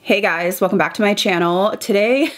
Hey guys, welcome back to my channel. Today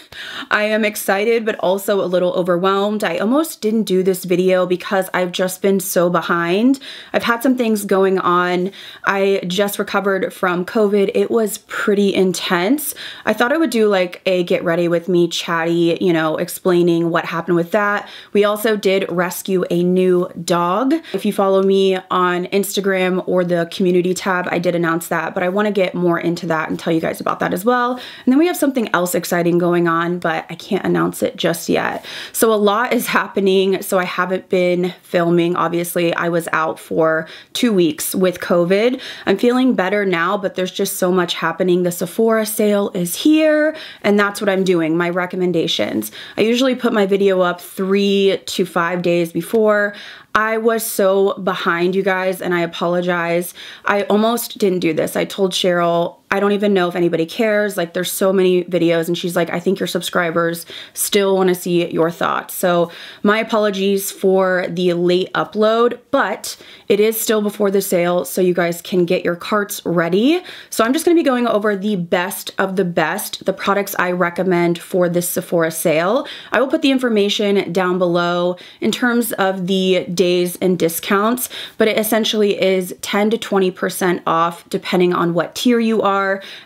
I am excited but also a little overwhelmed. I almost didn't do this video because I've just been so behind. I've had some things going on. I just recovered from COVID. It was pretty intense. I thought I would do like a get ready with me chatty, explaining what happened with that. We also did rescue a new dog. If you follow me on Instagram or the community tab, I did announce that, but I want to get more into that and tell you guys about that as well. And then we have something else exciting going on, but I can't announce it just yet. So a lot is happening. So I haven't been filming. Obviously, I was out for 2 weeks with COVID. I'm feeling better now, but there's just so much happening. The Sephora sale is here, and that's what I'm doing, my recommendations. I usually put my video up 3 to 5 days before. I was so behind, you guys, and I apologize. I almost didn't do this. I told Cheryl, I don't even know if anybody cares. Like, there's so many videos, and she's like, I think your subscribers still want to see your thoughts. So my apologies for the late upload, but it is still before the sale, so you guys can get your carts ready. So I'm just going to be going over the best of the best, the products I recommend for this Sephora sale. I will put the information down below in terms of the days and discounts, but it essentially is 10 to 20% off depending on what tier you are,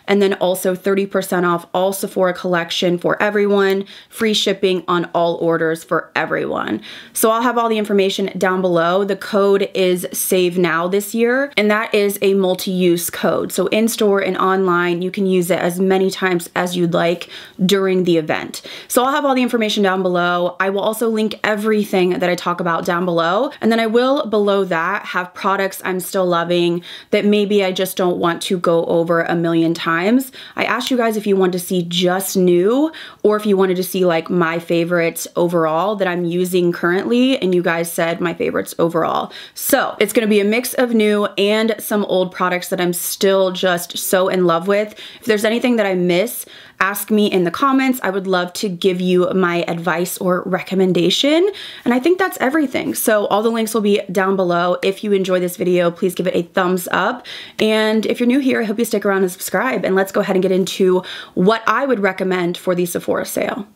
and then also 30% off all Sephora collection for everyone, free shipping on all orders for everyone. So I'll have all the information down below. The code is Save Now this year, and that is a multi-use code. So in store and online, you can use it as many times as you'd like during the event. So I'll have all the information down below. I will also link everything that I talk about down below. And then I will, below that, have products I'm still loving that maybe I just don't want to go over a million times. I asked you guys if you want to see just new or if you wanted to see like my favorites overall that I'm using currently, and you guys said my favorites overall. So it's going to be a mix of new and some old products that I'm still just so in love with. If there's anything that I miss, ask me in the comments. I would love to give you my advice or recommendation. And I think that's everything. So all the links will be down below. If you enjoy this video, please give it a thumbs up. And if you're new here, I hope you stick around and subscribe. And let's go ahead and get into what I would recommend for the Sephora sale.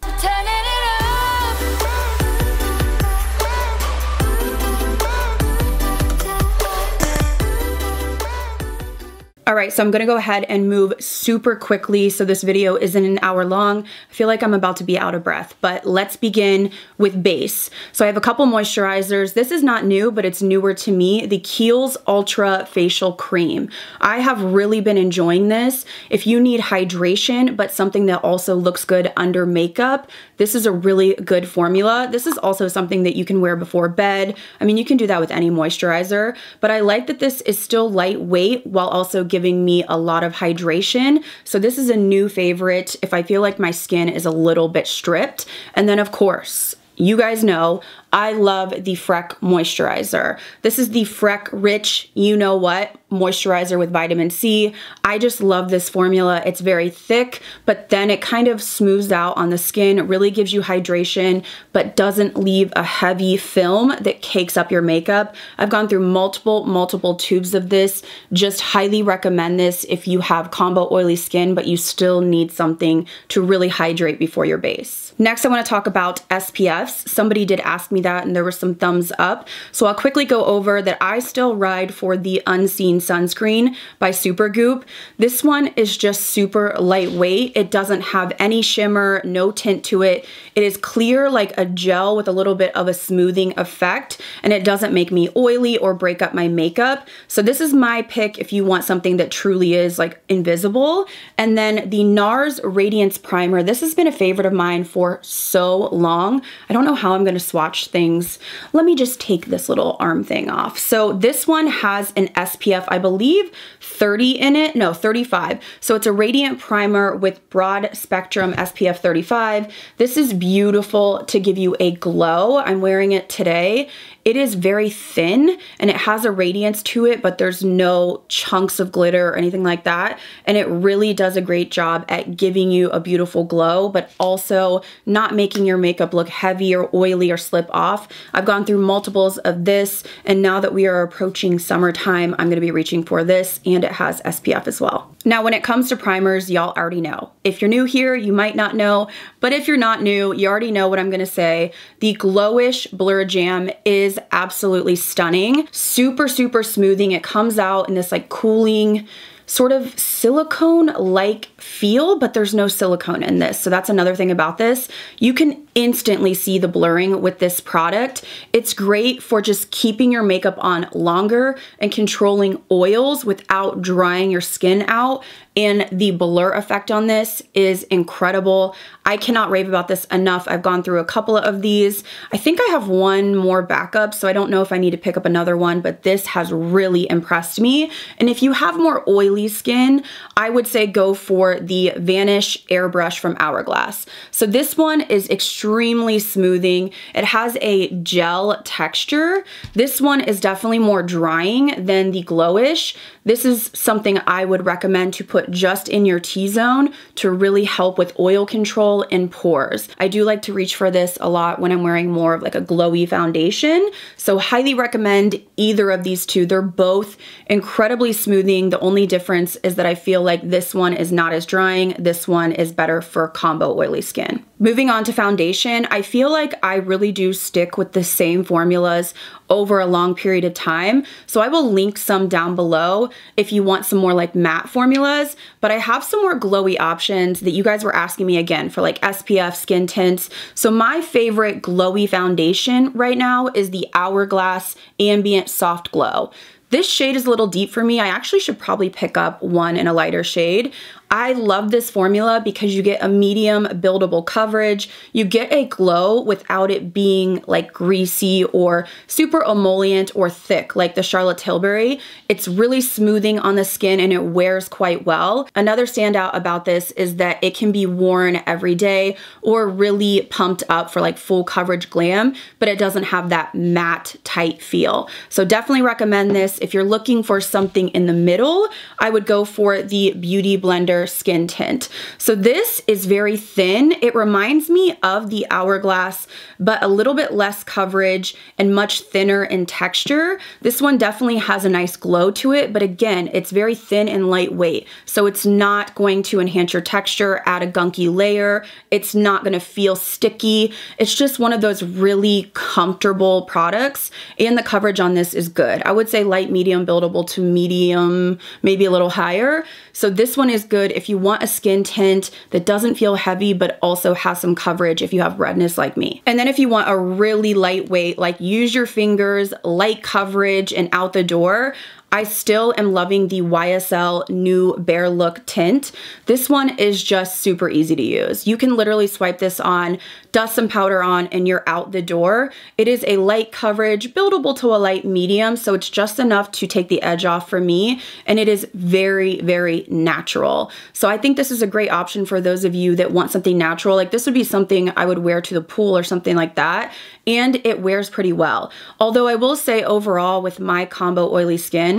All right, so I'm gonna go ahead and move super quickly so this video isn't an hour long. I feel like I'm about to be out of breath, but let's begin with base. So I have a couple moisturizers. This is not new, but it's newer to me, the Kiehl's Ultra Facial Cream. I have really been enjoying this. If you need hydration, but something that also looks good under makeup, this is a really good formula. This is also something that you can wear before bed. I mean, you can do that with any moisturizer, but I like that this is still lightweight while also giving me a lot of hydration. So this is a new favorite if I feel like my skin is a little bit stripped. And then of course, you guys know I love the Freck moisturizer. This is the Freck Rich You Know What moisturizer with vitamin C. I just love this formula. It's very thick, but then it kind of smooths out on the skin. It really gives you hydration, but doesn't leave a heavy film that cakes up your makeup. I've gone through multiple tubes of this. Just highly recommend this if you have combo oily skin, but you still need something to really hydrate before your base. Next, I want to talk about SPFs. Somebody did ask me that, and there were some thumbs up. So I'll quickly go over that I still ride for the Unseen Sunscreen by Supergoop. This one is just super lightweight. It doesn't have any shimmer, no tint to it. It is clear like a gel with a little bit of a smoothing effect, and it doesn't make me oily or break up my makeup. So this is my pick if you want something that truly is like invisible. And then the NARS Radiance Primer. This has been a favorite of mine for so long. I don't know how I'm going to swatch things. Let me just take this little arm thing off. So this one has an SPF, I believe 30 in it, no 35. So it's a radiant primer with broad spectrum SPF 35. This is beautiful to give you a glow. I'm wearing it today. It is very thin and it has a radiance to it, but there's no chunks of glitter or anything like that. And it really does a great job at giving you a beautiful glow, but also not making your makeup look heavy or oily or slip off. I've gone through multiples of this, and now that we are approaching summertime, I'm gonna be reaching for this, and it has SPF as well. Now, when it comes to primers, y'all already know. If you're new here, you might not know, but if you're not new, you already know what I'm gonna say. The Glowish Blur Jam is absolutely stunning. Super, super smoothing. It comes out in this like cooling, sort of silicone-like feel, but there's no silicone in this. So that's another thing about this. You can instantly see the blurring with this product. It's great for just keeping your makeup on longer and controlling oils without drying your skin out. And the blur effect on this is incredible. I cannot rave about this enough. I've gone through a couple of these. I think I have one more backup, so I don't know if I need to pick up another one, but this has really impressed me. And if you have more oily skin, I would say go for the Vanish Airbrush from Hourglass. So this one is extremely smoothing. It has a gel texture. This one is definitely more drying than the Glowish. This is something I would recommend to put just in your T-zone to really help with oil control and pores. I do like to reach for this a lot when I'm wearing more of like a glowy foundation. So highly recommend either of these two. They're both incredibly smoothing. The only difference is that I feel like this one is not as drying. This one is better for combo oily skin. Moving on to foundation, I feel like I really do stick with the same formulas over a long period of time. So I will link some down below if you want some more like matte formulas, but I have some more glowy options that you guys were asking me again for like SPF skin tints. So my favorite glowy foundation right now is the Hourglass Ambient Soft Glow. This shade is a little deep for me. I actually should probably pick up one in a lighter shade. I love this formula because you get a medium buildable coverage. You get a glow without it being like greasy or super emollient or thick like the Charlotte Tilbury. It's really smoothing on the skin and it wears quite well. Another standout about this is that it can be worn every day or really pumped up for like full coverage glam, but it doesn't have that matte tight feel. So definitely recommend this. If you're looking for something in the middle, I would go for the Beauty Blender Skin Tint. So this is very thin. It reminds me of the Hourglass, but a little bit less coverage and much thinner in texture. This one definitely has a nice glow to it, but again, it's very thin and lightweight. So it's not going to enhance your texture, add a gunky layer. It's not gonna feel sticky. It's just one of those really comfortable products, and the coverage on this is good. I would say light medium buildable to medium, maybe a little higher. So this one is good if you want a skin tint that doesn't feel heavy but also has some coverage if you have redness like me. And then if you want a really lightweight, like use your fingers, light coverage and out the door, I still am loving the YSL New Bare Look Tint. This one is just super easy to use. You can literally swipe this on, dust some powder on, and you're out the door. It is a light coverage, buildable to a light medium, so it's just enough to take the edge off for me, and it is very, very natural. So I think this is a great option for those of you that want something natural. Like this would be something I would wear to the pool or something like that, and it wears pretty well. Although I will say overall with my combo oily skin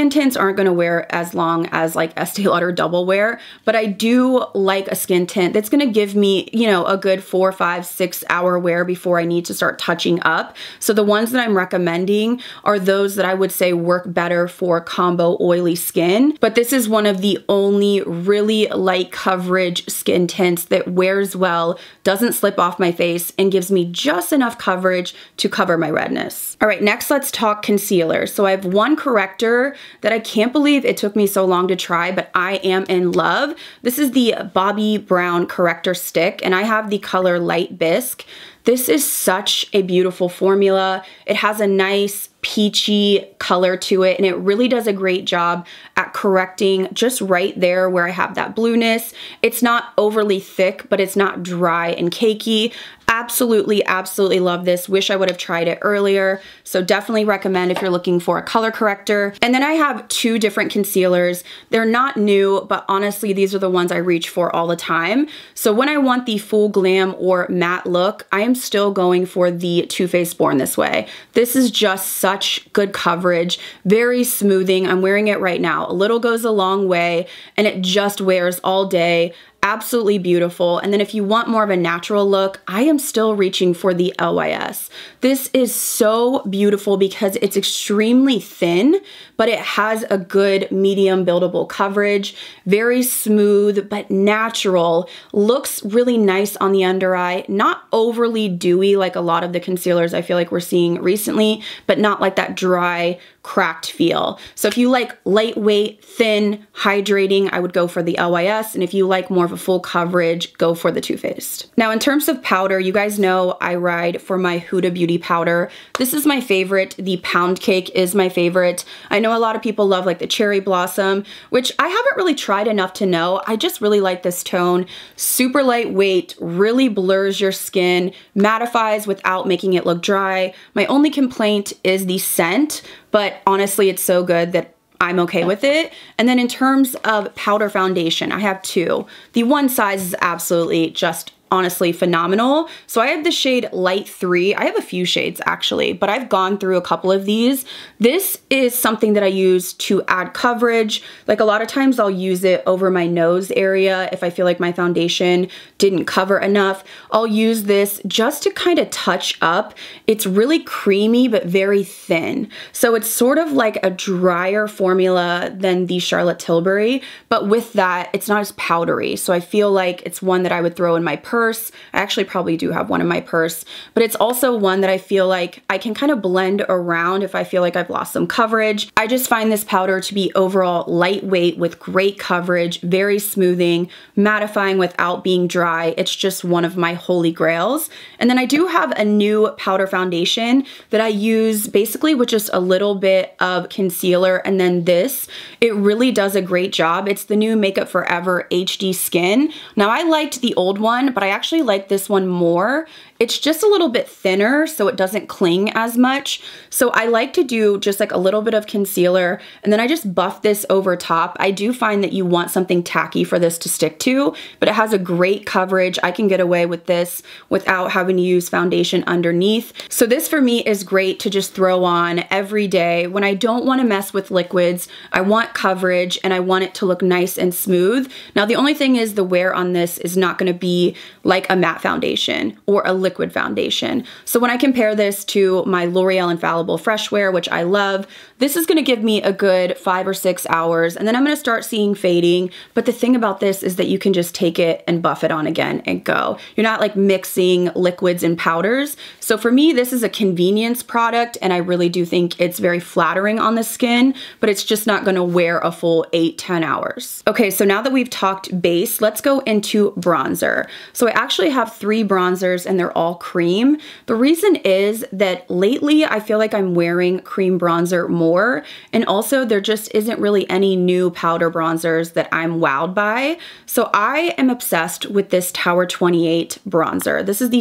tints aren't gonna wear as long as like Estee Lauder Double Wear, but I do like a skin tint that's gonna give me, you know, a good 4, 5, 6 hour wear before I need to start touching up. So the ones that I'm recommending are those that I would say work better for combo oily skin, but this is one of the only really light coverage skin tints that wears well, doesn't slip off my face, and gives me just enough coverage to cover my redness. All right, next let's talk concealer. So I have one corrector that I can't believe it took me so long to try, but I am in love. This is the Bobbi Brown Corrector Stick, and I have the color Light Bisque. This is such a beautiful formula. It has a nice peachy color to it, and it really does a great job at correcting just right there where I have that blueness. It's not overly thick, but it's not dry and cakey. Absolutely, absolutely love this. Wish I would have tried it earlier. So definitely recommend if you're looking for a color corrector. And then I have two different concealers. They're not new, but honestly, these are the ones I reach for all the time. So when I want the full glam or matte look, I am still going for the Too Faced Born This Way. This is just such good coverage, very smoothing. I'm wearing it right now. A little goes a long way, and it just wears all day. absolutely beautiful. And then if you want more of a natural look, I am still reaching for the LYS. This is so beautiful because it's extremely thin, but it has a good medium buildable coverage, very smooth but natural, looks really nice on the under eye, not overly dewy like a lot of the concealers I feel like we're seeing recently, but not like that dry, cracked feel. So if you like lightweight, thin, hydrating, I would go for the LYS, and if you like more of a full coverage, go for the Too Faced. Now in terms of powder, you guys know I ride for my Huda Beauty powder. This is my favorite. The Pound Cake is my favorite. I know a lot of people love like the Cherry Blossom, which I haven't really tried enough to know. I just really like this tone. Super lightweight, really blurs your skin, mattifies without making it look dry. My only complaint is the scent, but honestly, it's so good that I'm okay with it. And then in terms of powder foundation, I have two. The one size is absolutely just honestly phenomenal. So I have the shade Light 3. I have a few shades actually, but I've gone through a couple of these. This is something that I use to add coverage. Like a lot of times I'll use it over my nose area if I feel like my foundation didn't cover enough. I'll use this just to kind of touch up. It's really creamy but very thin. So it's sort of like a drier formula than the Charlotte Tilbury, but with that, it's not as powdery. So I feel like it's one that I would throw in my purse. I actually probably do have one in my purse, but it's also one that I feel like I can kind of blend around if I feel like I've lost some coverage. I just find this powder to be overall lightweight with great coverage, very smoothing, mattifying without being dry. It's just one of my holy grails. And then I do have a new powder foundation that I use basically with just a little bit of concealer and then this. It really does a great job. It's the new Makeup Forever HD Skin. Now I liked the old one, but I actually like this one more. It's just a little bit thinner, so it doesn't cling as much. So I like to do just like a little bit of concealer, and then I just buff this over top. I do find that you want something tacky for this to stick to, but it has a great coverage. I can get away with this without having to use foundation underneath. So this for me is great to just throw on every day. When I don't want to mess with liquids, I want coverage and I want it to look nice and smooth. Now the only thing is the wear on this is not going to be like a matte foundation or a liquid foundation. So when I compare this to my L'Oreal Infallible Fresh Wear, which I love, this is gonna give me a good 5 or 6 hours, and then I'm gonna start seeing fading. But the thing about this is that you can just take it and buff it on again and go. You're not like mixing liquids and powders. So for me, this is a convenience product, and I really do think it's very flattering on the skin, but it's just not gonna wear a full 8-10 hours. Okay, so now that we've talked base, let's go into bronzer. So I actually have 3 bronzers and they're all cream. The reason is that lately I feel like I'm wearing cream bronzer more, and also there just isn't really any new powder bronzers that I'm wowed by. So I am obsessed with this Tower 28 bronzer. This is the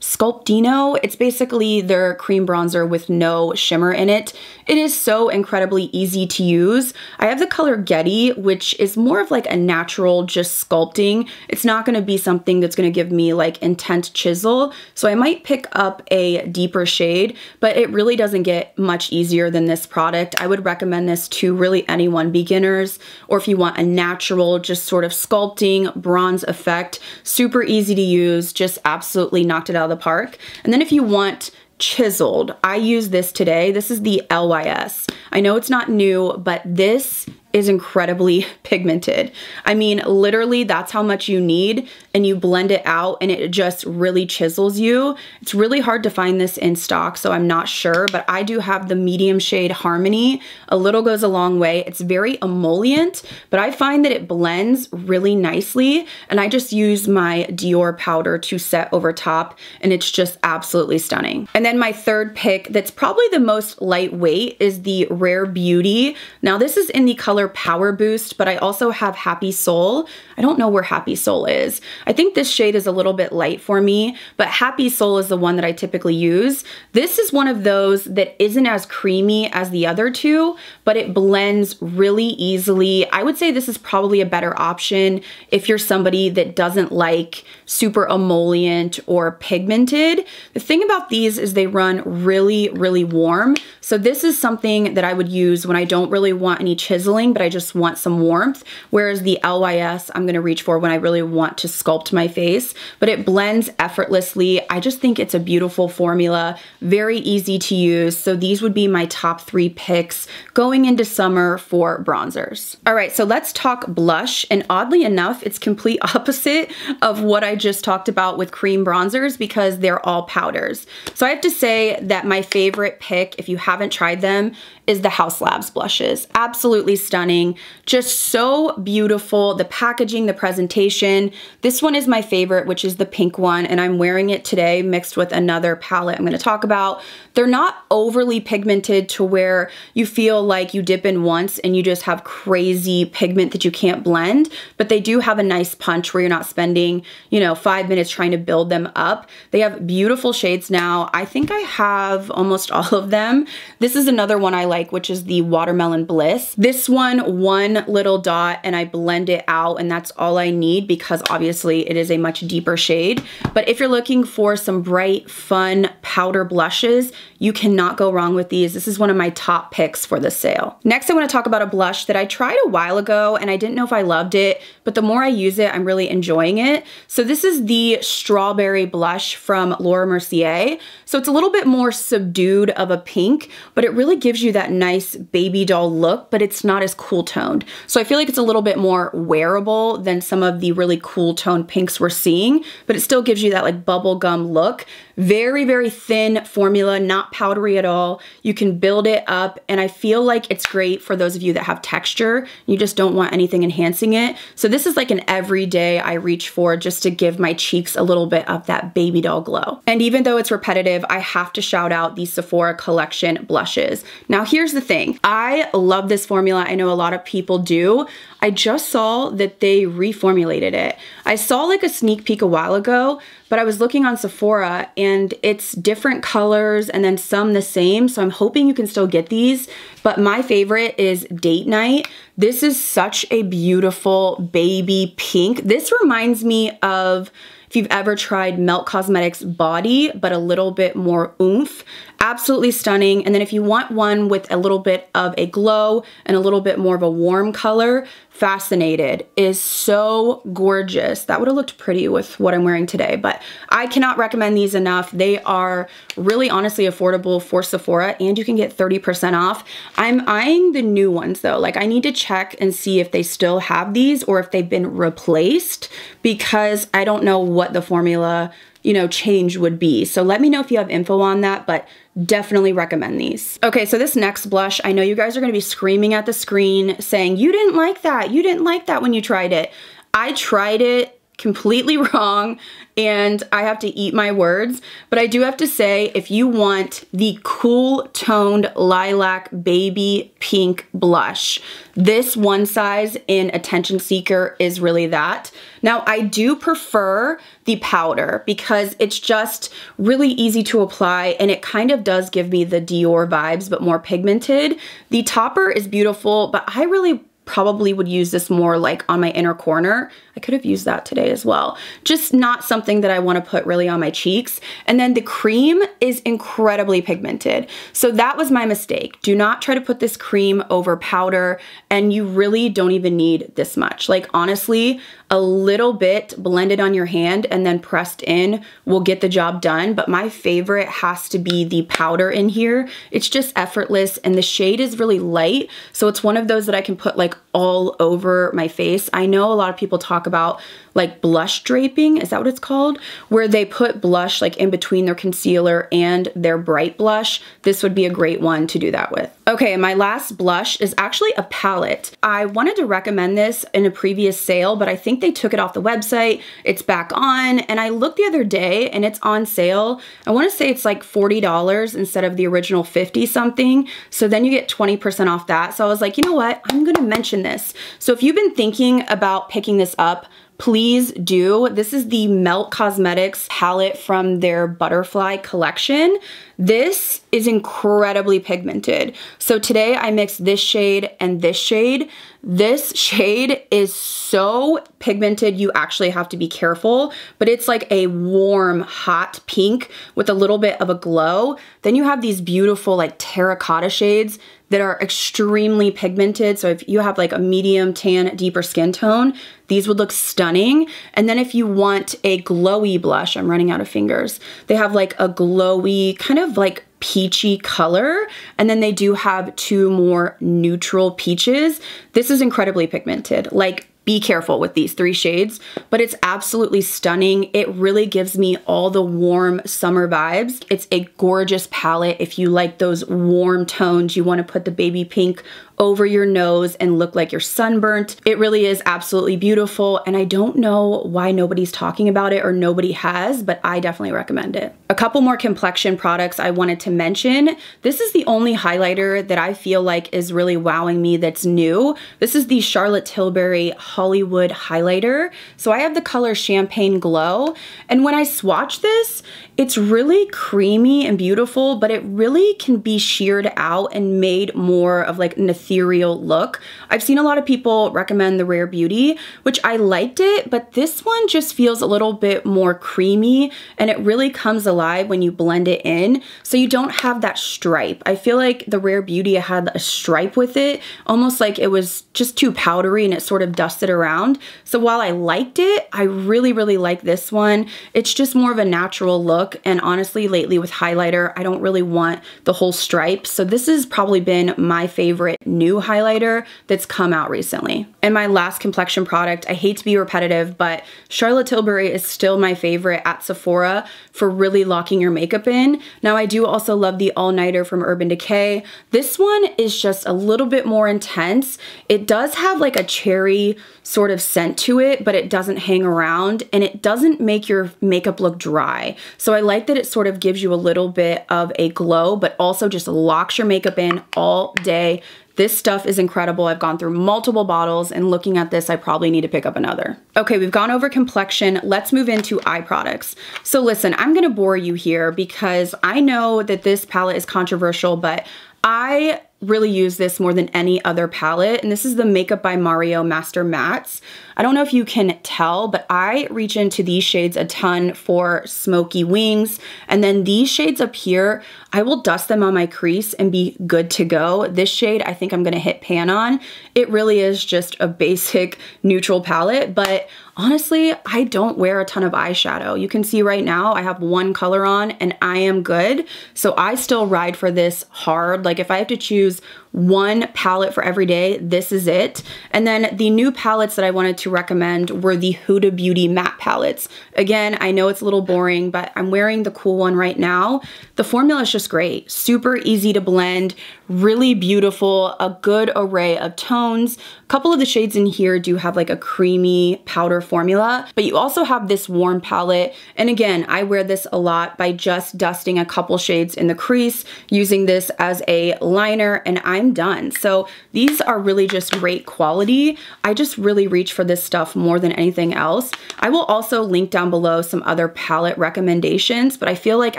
Sculptino. It's basically their cream bronzer with no shimmer in it. It is so incredibly easy to use. I have the color Getty, which is more of like a natural just sculpting. It's not going to be something that's going to give me like intense chisel. So I might pick up a deeper shade, but it really doesn't get much easier than this product. I would recommend this to really anyone, beginners, or if you want a natural, just sort of sculpting bronze effect. Super easy to use, just absolutely knocked it out of the park. And then if you want chiseled, I use this today. This is the LYS. I know it's not new, but this is incredibly pigmented. I mean, literally that's how much you need, and you blend it out and it just really chisels you. It's really hard to find this in stock, so I'm not sure, but I do have the medium shade Harmony. A little goes a long way. It's very emollient, but I find that it blends really nicely, and I just use my Dior powder to set over top, and it's just absolutely stunning. And then my third pick that's probably the most lightweight is the Rare Beauty. Now this is in the color Power Boost, but I also have Happy Soul. I don't know where Happy Soul is. I think this shade is a little bit light for me, but Happy Soul is the one that I typically use. This is one of those that isn't as creamy as the other two, but it blends really easily. I would say this is probably a better option if you're somebody that doesn't like super emollient or pigmented. The thing about these is they run really, really warm. So this is something that I would use when I don't really want any chiseling, anything, but I just want some warmth. Whereas the LYS, I'm gonna reach for when I really want to sculpt my face, but it blends effortlessly. I just think it's a beautiful formula, very easy to use. So these would be my top 3 picks going into summer for bronzers. All right, so let's talk blush. And oddly enough, it's complete opposite of what I just talked about with cream bronzers because they're all powders. So I have to say that my favorite pick, if you haven't tried them, is the Haus Labs blushes. Absolutely stunning, just so beautiful. The packaging, the presentation. This one is my favorite, which is the pink one, and I'm wearing it today mixed with another palette I'm gonna talk about. They're not overly pigmented to where you feel like you dip in once and you just have crazy pigment that you can't blend, but they do have a nice punch where you're not spending, you know, 5 minutes trying to build them up. They have beautiful shades now. I think I have almost all of them. This is another one I like, which is the Watermelon Bliss. This one little dot and I blend it out, and that's all I need because obviously it is a much deeper shade. But if you're looking for some bright, fun powder blushes, you cannot go wrong with these. This is one of my top picks for this sale. Next, I want to talk about a blush that I tried a while ago and I didn't know if I loved it, but the more I use it, I'm really enjoying it. So this is the Strawberry Blush from Laura Mercier. So it's a little bit more subdued of a pink, but it really gives you that nice baby doll look, but it's not as cool toned. So I feel like it's a little bit more wearable than some of the really cool toned pinks we're seeing, but it still gives you that like bubblegum look. Very, very thin formula, not powdery at all. You can build it up, and I feel like it's great for those of you that have texture. You just don't want anything enhancing it. So this is like an everyday I reach for just to give my cheeks a little bit of that baby doll glow. And even though it's repetitive, I have to shout out the Sephora Collection blushes. Now here's the thing. I love this formula. I know a lot of people do. I just saw that they reformulated it. I saw like a sneak peek a while ago, but I was looking on Sephora and it's different colors and then some the same. So I'm hoping you can still get these. But my favorite is Date Night. This is such a beautiful baby pink. This reminds me of, if you've ever tried Melt Cosmetics Body, but a little bit more oomph. Absolutely stunning. And then if you want one with a little bit of a glow and a little bit more of a warm color, Fascinated is so gorgeous. That would have looked pretty with what I'm wearing today, but I cannot recommend these enough. They are really honestly affordable for Sephora, and you can get 30% off. I'm eyeing the new ones though. Like I need to check and see if they still have these or if they've been replaced, because I don't know what the formula, you know, change would be. So let me know if you have info on that, but definitely recommend these. Okay, so this next blush, I know you guys are gonna be screaming at the screen saying, you didn't like that. You didn't like that when you tried it. I tried it completely wrong and I have to eat my words, but I do have to say, if you want the cool toned lilac baby pink blush, this one size in Attention Seeker is really that. Now I do prefer the powder because it's just really easy to apply and it kind of does give me the Dior vibes, but more pigmented. The topper is beautiful, but I really probably would use this more like on my inner corner. I could have used that today as well. Just not something that I want to put really on my cheeks. And then the cream is incredibly pigmented. So that was my mistake. Do not try to put this cream over powder, and you really don't even need this much. Like honestly, a little bit blended on your hand and then pressed in will get the job done. But my favorite has to be the powder in here. It's just effortless and the shade is really light. So it's one of those that I can put like all over my face. I know a lot of people talk about like blush draping, is that what it's called? Where they put blush like in between their concealer and their bright blush. This would be a great one to do that with. Okay, my last blush is actually a palette. I wanted to recommend this in a previous sale, but I think they took it off the website. It's back on, and I looked the other day and it's on sale. I wanna say it's like $40 instead of the original 50 something. So then you get 20% off that. So I was like, you know what? I'm gonna mention this. So if you've been thinking about picking this up, please do. This is the Melt Cosmetics palette from their Butterfly collection. This is incredibly pigmented. So today I mixed this shade and this shade. This shade is so pigmented, you actually have to be careful, but it's like a warm, hot pink with a little bit of a glow. Then you have these beautiful like terracotta shades that are extremely pigmented. So if you have like a medium tan, deeper skin tone, these would look stunning. And then if you want a glowy blush, I'm running out of fingers, they have like a glowy kind of like peachy color, and then they do have 2 more neutral peaches. This is incredibly pigmented. Like, be careful with these 3 shades, but it's absolutely stunning. It really gives me all the warm summer vibes. It's a gorgeous palette. If you like those warm tones, you want to put the baby pink over your nose and look like you're sunburnt. It really is absolutely beautiful, and I don't know why nobody's talking about it or nobody has, but I definitely recommend it. A couple more complexion products I wanted to mention. This is the only highlighter that I feel like is really wowing me that's new. This is the Charlotte Tilbury Hollywood highlighter. So I have the color Champagne Glow, and when I swatch this, it's really creamy and beautiful, but it really can be sheared out and made more of like an ethereal look. I've seen a lot of people recommend the Rare Beauty, which I liked it, but this one just feels a little bit more creamy, and it really comes alive when you blend it in, so you don't have that stripe. I feel like the Rare Beauty had a stripe with it, almost like it was just too powdery and it sort of dusted around. So while I liked it, I really, really like this one. It's just more of a natural look. And honestly, lately with highlighter, I don't really want the whole stripe. So this has probably been my favorite new highlighter that's come out recently. And my last complexion product, I hate to be repetitive, but Charlotte Tilbury is still my favorite at Sephora for really locking your makeup in. Now I do also love the All Nighter from Urban Decay. This one is just a little bit more intense. It does have like a cherry sort of scent to it, but it doesn't hang around and it doesn't make your makeup look dry. So I like that it sort of gives you a little bit of a glow, but also just locks your makeup in all day. This stuff is incredible. I've gone through multiple bottles, and looking at this, I probably need to pick up another. Okay, we've gone over complexion. Let's move into eye products. So listen, I'm gonna bore you here because I know that this palette is controversial, but I really use this more than any other palette, and this is the Makeup by Mario Master Mattes. I don't know if you can tell, but I reach into these shades a ton for smoky wings, and then these shades up here, I will dust them on my crease and be good to go. This shade, I think I'm gonna hit pan on. It really is just a basic neutral palette, but honestly, I don't wear a ton of eyeshadow. You can see right now I have one color on and I am good. So I still ride for this hard. Like if I have to choose one palette for every day, this is it. And then the new palettes that I wanted to recommend were the Huda Beauty matte palettes. Again, I know it's a little boring, but I'm wearing the cool one right now. The formula is just great. Super easy to blend, really beautiful, a good array of tones. A couple of the shades in here do have like a creamy powder formula, but you also have this warm palette. And again, I wear this a lot by just dusting a couple shades in the crease, using this as a liner, and I'm done. So these are really just great quality. I just really reach for this stuff more than anything else. I will also link down below some other palette recommendations, but I feel like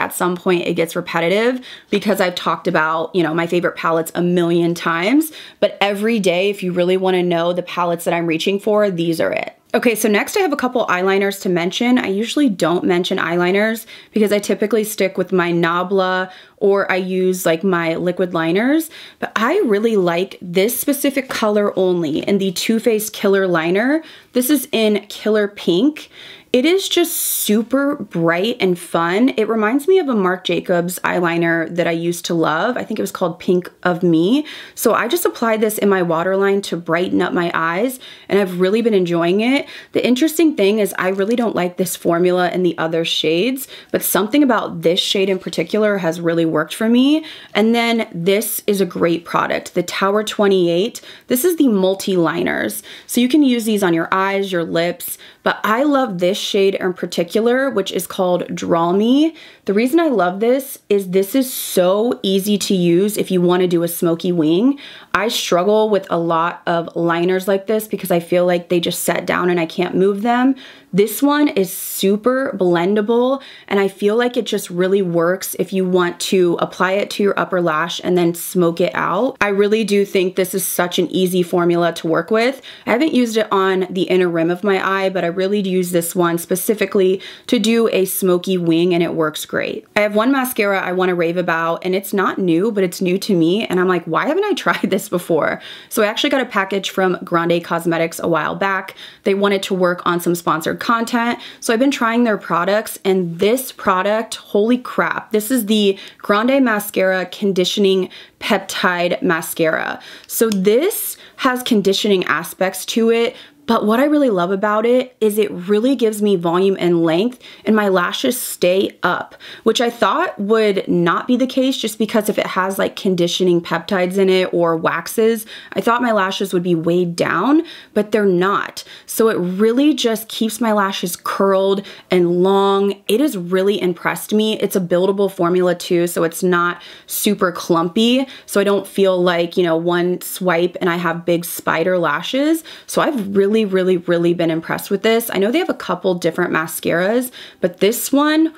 at some point it gets repetitive because I've talked about, you know, my favorite palettes a million times, but every day, if you really want to know the palettes that I'm reaching for, these are it. Okay, so next I have a couple eyeliners to mention. I usually don't mention eyeliners because I typically stick with my Nabla or I use like my liquid liners, but I really like this specific color only in the Too Faced Killer Liner. This is in Killer Pink. It is just super bright and fun. It reminds me of a Marc Jacobs eyeliner that I used to love. I think it was called Pink of Me. So I just applied this in my waterline to brighten up my eyes, and I've really been enjoying it. The interesting thing is I really don't like this formula in the other shades, but something about this shade in particular has really worked for me. And then this is a great product, the Tower 28. This is the multi-liners. So you can use these on your eyes, your lips. but I love this shade in particular, which is called Draw Me. The reason I love this is so easy to use if you want to do a smoky wing. I struggle with a lot of liners like this because I feel like they just set down and I can't move them. This one is super blendable, and I feel like it just really works if you want to apply it to your upper lash and then smoke it out. I really do think this is such an easy formula to work with. I haven't used it on the inner rim of my eye, but I really use this one specifically to do a smoky wing, and it works great. I have one mascara I want to rave about, and it's not new, but it's new to me, and I'm like, why haven't I tried this before? So I actually got a package from Grande Cosmetics a while back. They wanted to work on some sponsored content, so I've been trying their products, and this product, holy crap, this is the Grande Mascara Conditioning Peptide Mascara. So this has conditioning aspects to it, but what I really love about it is it really gives me volume and length, and my lashes stay up, which I thought would not be the case just because if it has like conditioning peptides in it or waxes, I thought my lashes would be weighed down, but they're not. So it really just keeps my lashes curled and long. It has really impressed me. It's a buildable formula too, so it's not super clumpy, so I don't feel like, you know, one swipe and I have big spider lashes. So I've really been impressed with this. I know they have a couple different mascaras, but this one,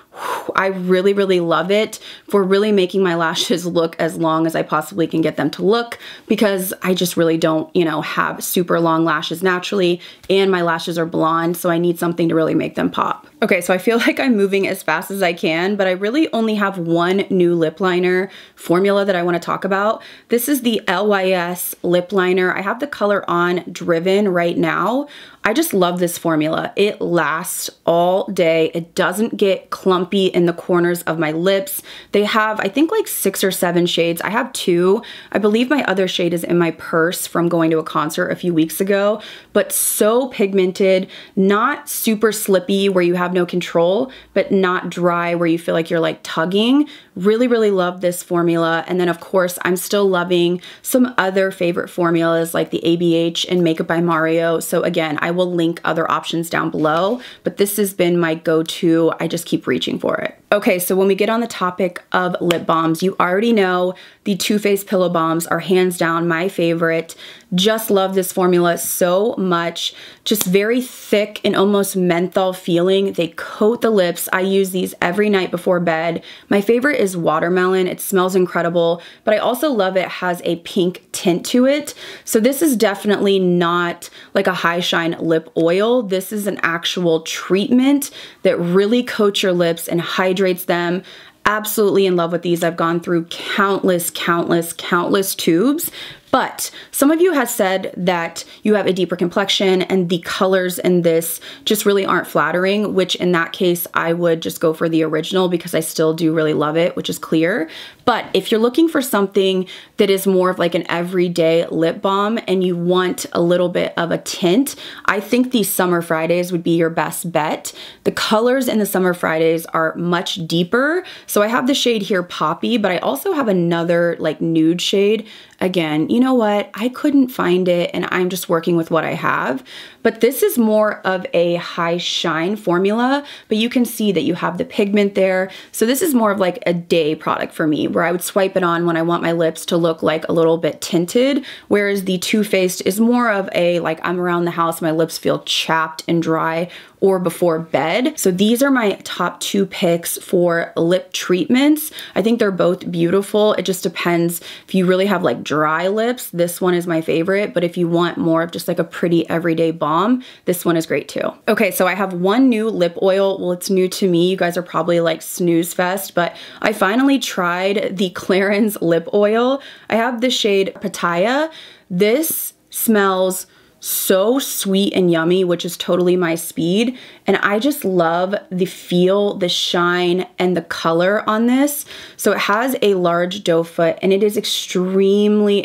I really love it for really making my lashes look as long as I possibly can get them to look, because I just really don't, you know, have super long lashes naturally, and my lashes are blonde, so I need something to really make them pop. Okay, so I feel like I'm moving as fast as I can, but I really only have one new lip liner formula that I want to talk about. This is the LYS lip liner. I have the color on Driven right now. I just love this formula. It lasts all day. It doesn't get clumpy in the corners of my lips. They have, I think, like 6 or 7 shades. I have 2. I believe my other shade is in my purse from going to a concert a few weeks ago, but so pigmented, not super slippy where you have no control, but not dry where you feel like you're like tugging. Really love this formula. And then of course, I'm still loving some other favorite formulas like the ABH and Makeup by Mario. So again, I will link other options down below, but this has been my go-to. I just keep reaching for it. Okay, so when we get on the topic of lip balms, you already know the Too Faced Pillow Balms are hands down my favorite. Just love this formula so much. Just very thick and almost menthol feeling. They coat the lips. I use these every night before bed. My favorite is Watermelon. It smells incredible, but I also love it has a pink tint to it. So this is definitely not like a high shine lip oil. This is an actual treatment that really coats your lips and hydrates them. Absolutely in love with these. I've gone through countless tubes. But some of you have said that you have a deeper complexion and the colors in this just really aren't flattering, which in that case, I would just go for the original because I still do really love it, which is clear. But if you're looking for something that is more of like an everyday lip balm and you want a little bit of a tint, I think these Summer Fridays would be your best bet. The colors in the Summer Fridays are much deeper. So I have the shade here, Poppy, but I also have another like nude shade. Again, you know what? I couldn't find it and I'm just working with what I have. But this is more of a high shine formula, but you can see that you have the pigment there. So this is more of like a day product for me, where I would swipe it on when I want my lips to look like a little bit tinted, whereas the Too Faced is more of a like I'm around the house, my lips feel chapped and dry, or before bed. So these are my top 2 picks for lip treatments. I think they're both beautiful. It just depends if you really have like dry lips, this one is my favorite, but if you want more of just like a pretty everyday balm, this one is great too. Okay, so I have one new lip oil. Well, it's new to me. You guys are probably like snooze fest, but I finally tried the Clarins lip oil. I have the shade Pitaya. This smells so sweet and yummy, which is totally my speed. And I just love the feel, the shine, and the color on this. So it has a large doe foot and it is extremely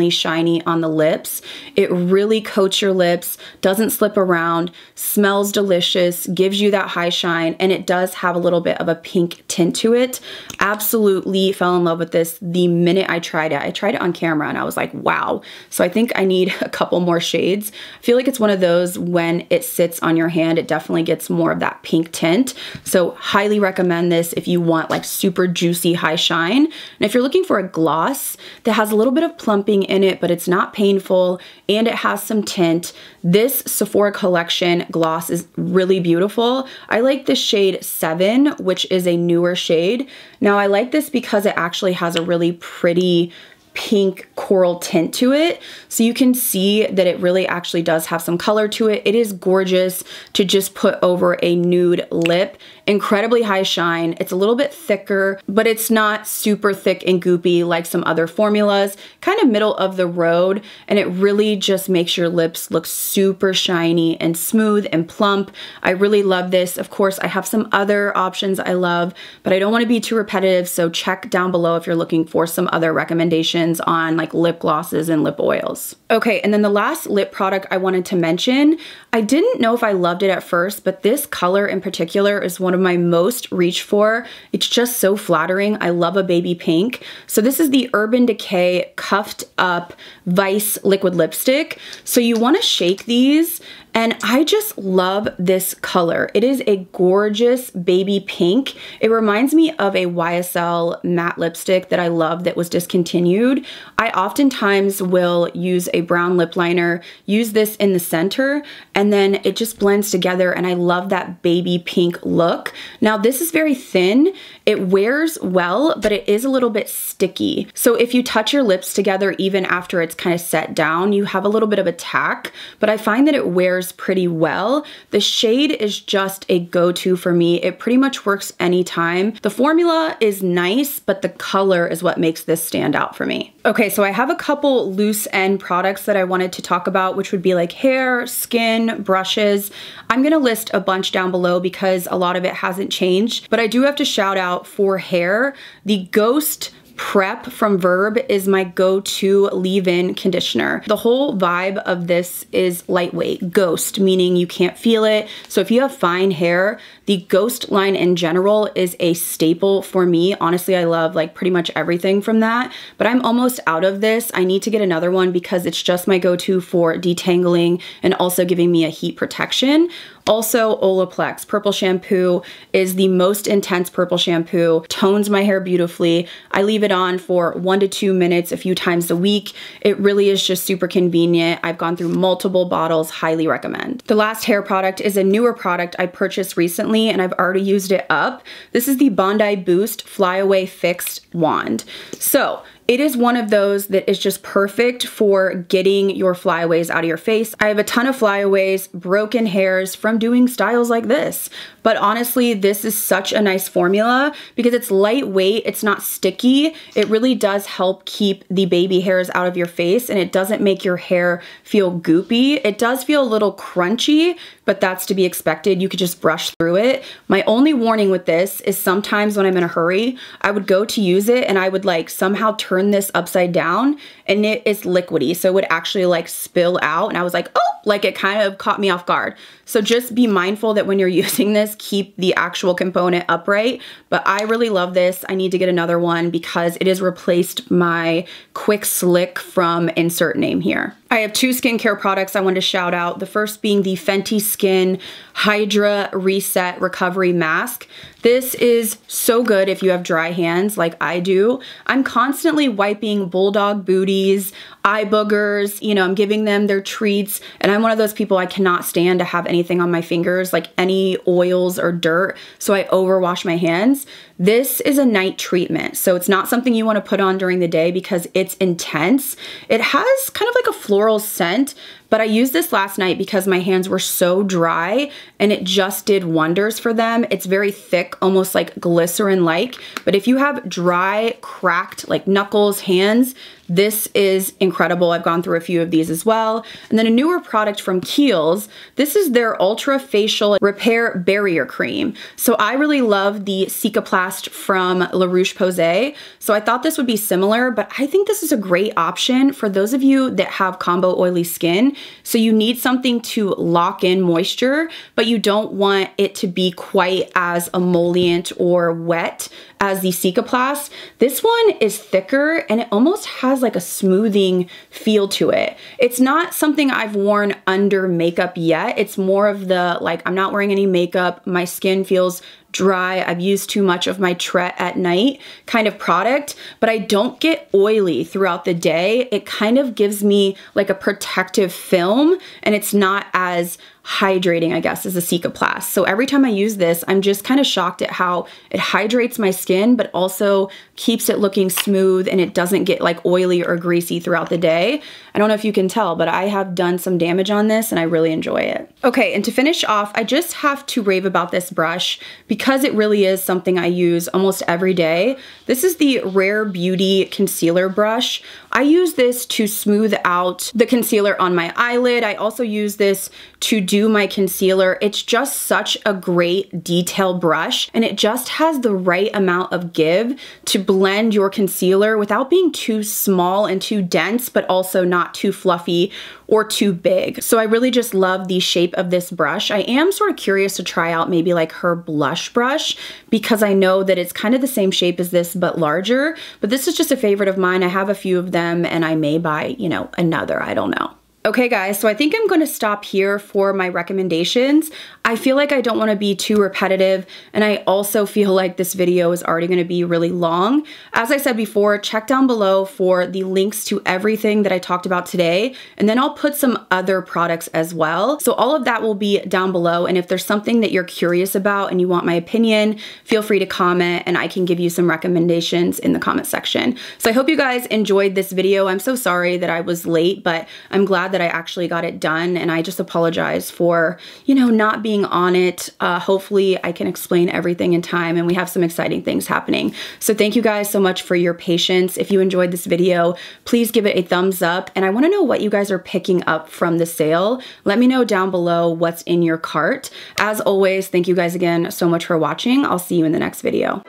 shiny on the lips. It really coats your lips, doesn't slip around, smells delicious, gives you that high shine, and it does have a little bit of a pink tint to it. Absolutely fell in love with this the minute I tried it. I tried it on camera and I was like, wow. So I think I need a couple more shades shades. I feel like it's one of those when it sits on your hand, it definitely gets more of that pink tint. So highly recommend this if you want like super juicy high shine. And if you're looking for a gloss that has a little bit of plumping in it, but it's not painful and it has some tint, this Sephora Collection gloss is really beautiful. I like the shade 7, which is a newer shade. Now I like this because it actually has a really pretty pink coral tint to it. So you can see that it really actually does have some color to it. It is gorgeous to just put over a nude lip. Incredibly high shine. It's a little bit thicker, but it's not super thick and goopy like some other formulas. Kind of middle of the road, and it really just makes your lips look super shiny and smooth and plump. I really love this. Of course, I have some other options I love, but I don't want to be too repetitive, so check down below if you're looking for some other recommendations on like lip glosses and lip oils. Okay, and then the last lip product I wanted to mention, I didn't know if I loved it at first, but this color in particular is one of my most reached for. It's just so flattering. I love a baby pink. So this is the Urban Decay Cuffed Up Vice Liquid Lipstick. So you want to shake these, and I just love this color. It is a gorgeous baby pink. It reminds me of a YSL matte lipstick that I love that was discontinued. I oftentimes will use a brown lip liner, use this in the center, and then it just blends together, and I love that baby pink look. Now this is very thin. It wears well, but it is a little bit sticky. So if you touch your lips together even after it's kind of set down, you have a little bit of a tack, but I find that it wears pretty well. The shade is just a go-to for me. It pretty much works anytime. The formula is nice, but the color is what makes this stand out for me. Okay, so I have a couple loose end products that I wanted to talk about, which would be like hair, skin, brushes. I'm gonna list a bunch down below because a lot of it hasn't changed, but I do have to shout out for hair, the Ghost Prep from Verb is my go-to leave-in conditioner. The whole vibe of this is lightweight, ghost, meaning you can't feel it. So if you have fine hair, the Ghost line in general is a staple for me. Honestly, I love like pretty much everything from that, but I'm almost out of this. I need to get another one because it's just my go-to for detangling and also giving me a heat protection. Also, Olaplex Purple Shampoo is the most intense purple shampoo, tones my hair beautifully. I leave it on for 1 to 2 minutes a few times a week. It really is just super convenient. I've gone through multiple bottles, highly recommend. The last hair product is a newer product I purchased recently and I've already used it up. This is the Bondi Boost Flyaway Fixed Wand. So, it is one of those that is just perfect for getting your flyaways out of your face. I have a ton of flyaways, broken hairs from doing styles like this. But honestly, this is such a nice formula because it's lightweight, it's not sticky. It really does help keep the baby hairs out of your face and it doesn't make your hair feel goopy. It does feel a little crunchy, but that's to be expected. You could just brush through it. My only warning with this is sometimes when I'm in a hurry, I would go to use it and I would like somehow turn this upside down and it is liquidy. So it would actually like spill out and I was like, oh, like it kind of caught me off guard. So just be mindful that when you're using this, keep the actual component upright. But I really love this. I need to get another one because it has replaced my Quick Slick from insert name here. I have 2 skincare products I want to shout out. The first being the Fenty Skin Hydra Reset Recovery Mask. This is so good if you have dry hands like I do. I'm constantly wiping bulldog booties, eye boogers, you know, I'm giving them their treats, and I'm one of those people I cannot stand to have anything on my fingers, like any oils or dirt, so I overwash my hands. This is a night treatment, so it's not something you want to put on during the day because it's intense. It has kind of like a floral scent, but I used this last night because my hands were so dry and it just did wonders for them. It's very thick, almost like glycerin-like, but if you have dry, cracked, like knuckles, hands, this is incredible. I've gone through a few of these as well. And then a newer product from Kiehl's. This is their Ultra Facial Repair Barrier Cream. So I really love the Cicaplast from La Roche-Posay. So I thought this would be similar, but I think this is a great option for those of you that have combo oily skin. So you need something to lock in moisture, but you don't want it to be quite as emollient or wet as the Cicaplast. This one is thicker and it almost has has like a smoothing feel to it. It's not something I've worn under makeup yet. It's more of the, like, I'm not wearing any makeup, my skin feels dry, I've used too much of my Tret at night kind of product, but I don't get oily throughout the day. It kind of gives me like a protective film, and it's not as hydrating, I guess, as a Cicaplast. So every time I use this, I'm just kind of shocked at how it hydrates my skin, but also keeps it looking smooth, and it doesn't get like oily or greasy throughout the day. I don't know if you can tell, but I have done some damage on this and I really enjoy it. Okay, and to finish off, I just have to rave about this brush because it really is something I use almost every day. This is the Rare Beauty concealer brush. I use this to smooth out the concealer on my eyelid. I also use this to do my concealer. It's just such a great detail brush, and it just has the right amount of give to blend your concealer without being too small and too dense, but also not too fluffy or too big. So I really just love the shape of this brush. I am sort of curious to try out maybe like her blush brush, because I know that it's kind of the same shape as this but larger, but this is just a favorite of mine. I have a few of them and I may buy, you know, another, I don't know. Okay guys, so I think I'm going to stop here for my recommendations. I feel like I don't want to be too repetitive, and I also feel like this video is already going to be really long. As I said before, check down below for the links to everything that I talked about today, and then I'll put some other products as well. So all of that will be down below, and if there's something that you're curious about and you want my opinion, feel free to comment and I can give you some recommendations in the comment section. So I hope you guys enjoyed this video. I'm so sorry that I was late, but I'm glad that I actually got it done, and I just apologize for, you know, not being on it. Hopefully I can explain everything in time and we have some exciting things happening. So thank you guys so much for your patience. If you enjoyed this video, please give it a thumbs up, and I want to know what you guys are picking up from the sale. Let me know down below what's in your cart. As always, thank you guys again so much for watching. I'll see you in the next video.